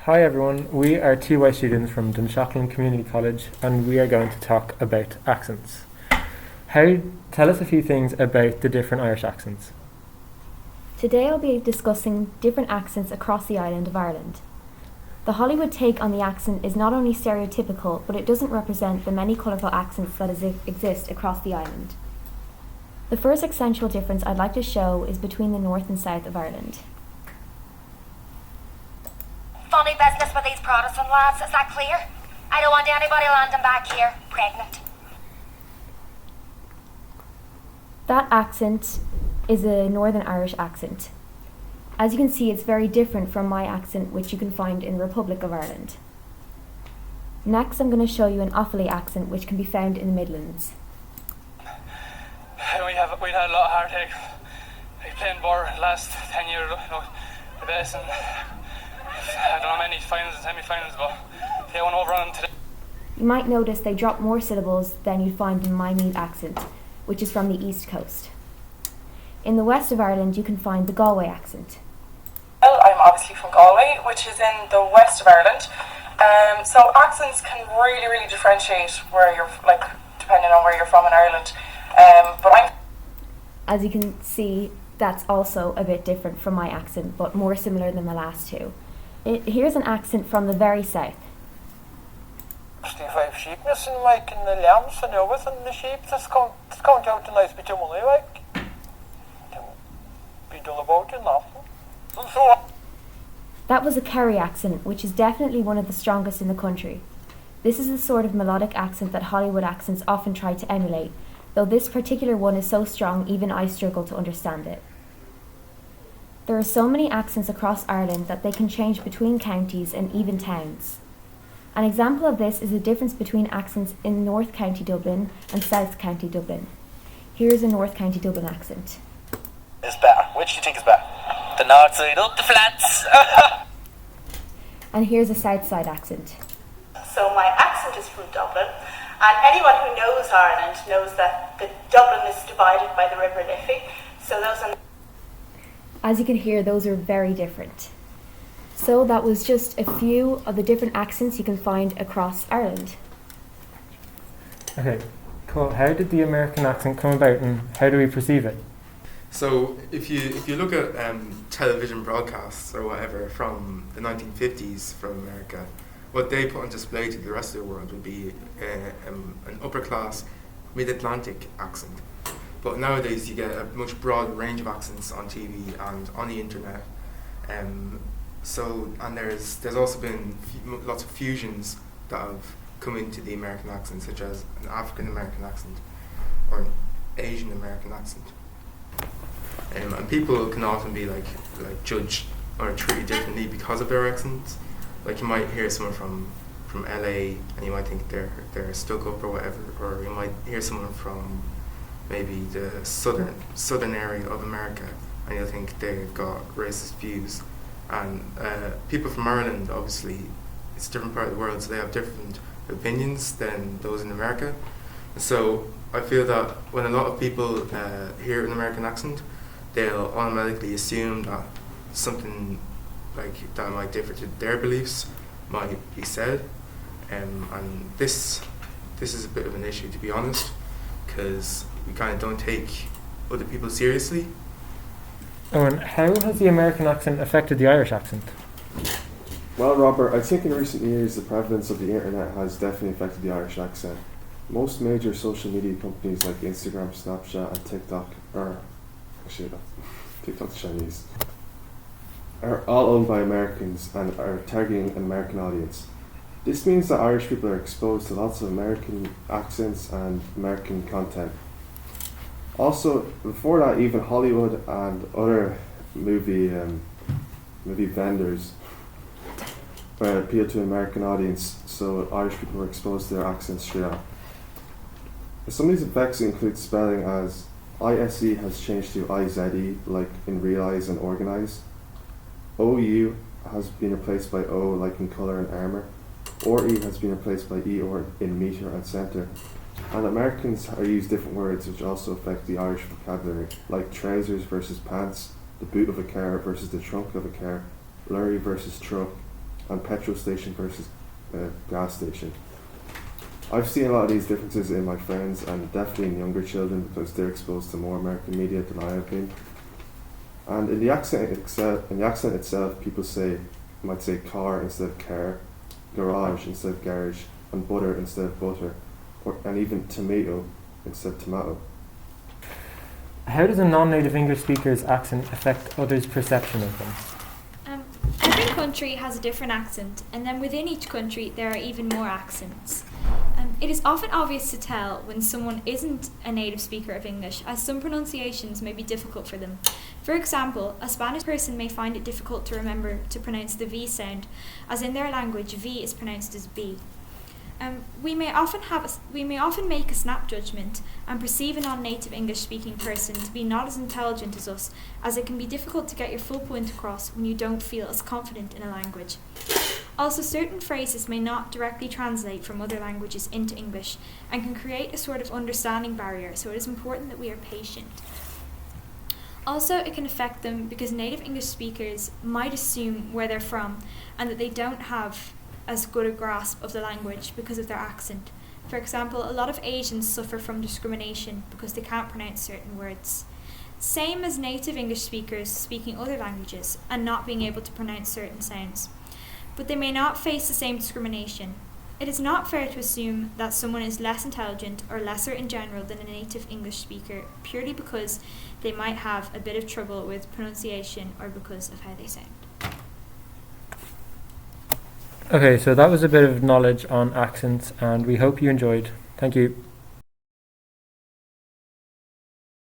Hi everyone, we are TY students from Dunshaughlin Community College and we are going to talk about accents. Tell us a few things about the different Irish accents. Today I'll be discussing different accents across the island of Ireland. The Hollywood take on the accent is not only stereotypical, but it doesn't represent the many colourful accents that exist across the island. The first accentual difference I'd like to show is between the north and south of Ireland. Funny business with these Protestant lads, is that clear? I don't want anybody landing back here pregnant. That accent is a Northern Irish accent. As you can see, it's very different from my accent, which you can find in the Republic of Ireland. Next, I'm going to show you an Offaly accent, which can be found in the Midlands. We'd had a lot of heartache. Like playing bar last 10 years, the best, and I don't know how many finals and semi-finals, but they went over on them today. You might notice they drop more syllables than you'd find in my Meath accent, which is from the East Coast. In the west of Ireland, you can find the Galway accent. Well, I'm obviously from Galway, which is in the west of Ireland. So accents can really differentiate where you're, depending on where you're from in Ireland. As you can see, that's also a bit different from my accent, but more similar than the last two. Here's an accent from the very south. Five sheep missing, and the lambs and everything, the sheep just count out a nice bit of money, be done about it, nothing. And so on. That was a Kerry accent, which is definitely one of the strongest in the country. This is the sort of melodic accent that Hollywood accents often try to emulate, though this particular one is so strong even I struggle to understand it. There are so many accents across Ireland that they can change between counties and even towns. An example of this is the difference between accents in North County Dublin and South County Dublin. Here's a North County Dublin accent. Is better. Which do you think is better? The north side up the flats. And here's a South Side accent. So my accent is from Dublin, and anyone who knows Ireland knows that Dublin is divided by the River Liffey. So those are... As you can hear, those are very different. So that was just a few of the different accents you can find across Ireland. Okay, cool. How did the American accent come about and how do we perceive it? So if you look at television broadcasts or whatever from the 1950s from America, what they put on display to the rest of the world would be an upper class mid-Atlantic accent. But nowadays you get a much broader range of accents on TV and on the internet. And there's also been lots of fusions that have come into the American accent, such as an African American accent or an Asian American accent. And people can often be like judged or treated differently because of their accents. Like you might hear someone from LA and you might think they're stuck up or whatever, or you might hear someone from maybe the southern area of America and you'll think they've got racist views. And people from Ireland, obviously, it's a different part of the world, so they have different opinions than those in America. So I feel that when a lot of people hear an American accent, they'll automatically assume that something like that might differ to their beliefs might be said. And this is a bit of an issue, to be honest, because we kind of don't take other people seriously. Owen, how has the American accent affected the Irish accent? Well, Robert, I think in recent years the prevalence of the internet has definitely affected the Irish accent. Most major social media companies like Instagram, Snapchat and TikTok TikTok's Chinese, are all owned by Americans and are targeting an American audience. This means that Irish people are exposed to lots of American accents and American content. Also, before that, even Hollywood and other movie vendors appeal to an American audience, so Irish people were exposed to their accents straight up. Some of these effects include spelling, as ISE has changed to IZE, like in realize and organize. OU has been replaced by O, like in colour and armour. Or E has been replaced by E or in metre and centre. And Americans use different words which also affect the Irish vocabulary, like trousers versus pants, the boot of a car versus the trunk of a car, lorry versus truck, and petrol station versus gas station. I've seen a lot of these differences in my friends and definitely in younger children because they're exposed to more American media than I have been. And in the accent itself, people might say car instead of car, garage instead of garage, and butter instead of butter, and even tomato instead of tomato. How does a non-native English speaker's accent affect others' perception of them? Every country has a different accent, and then within each country there are even more accents. It is often obvious to tell when someone isn't a native speaker of English, as some pronunciations may be difficult for them. For example, a Spanish person may find it difficult to remember to pronounce the V sound, as in their language V is pronounced as B. We may often make a snap judgment and perceive a non-native English-speaking person to be not as intelligent as us, as it can be difficult to get your full point across when you don't feel as confident in a language. Also, certain phrases may not directly translate from other languages into English and can create a sort of understanding barrier, so it is important that we are patient. Also, it can affect them because native English speakers might assume where they're from and that they don't have as good a grasp of the language because of their accent. For example, a lot of Asians suffer from discrimination because they can't pronounce certain words. Same as native English speakers speaking other languages and not being able to pronounce certain sounds. But they may not face the same discrimination. It is not fair to assume that someone is less intelligent or lesser in general than a native English speaker purely because they might have a bit of trouble with pronunciation or because of how they sound. Okay, so that was a bit of knowledge on accents, and we hope you enjoyed. Thank you.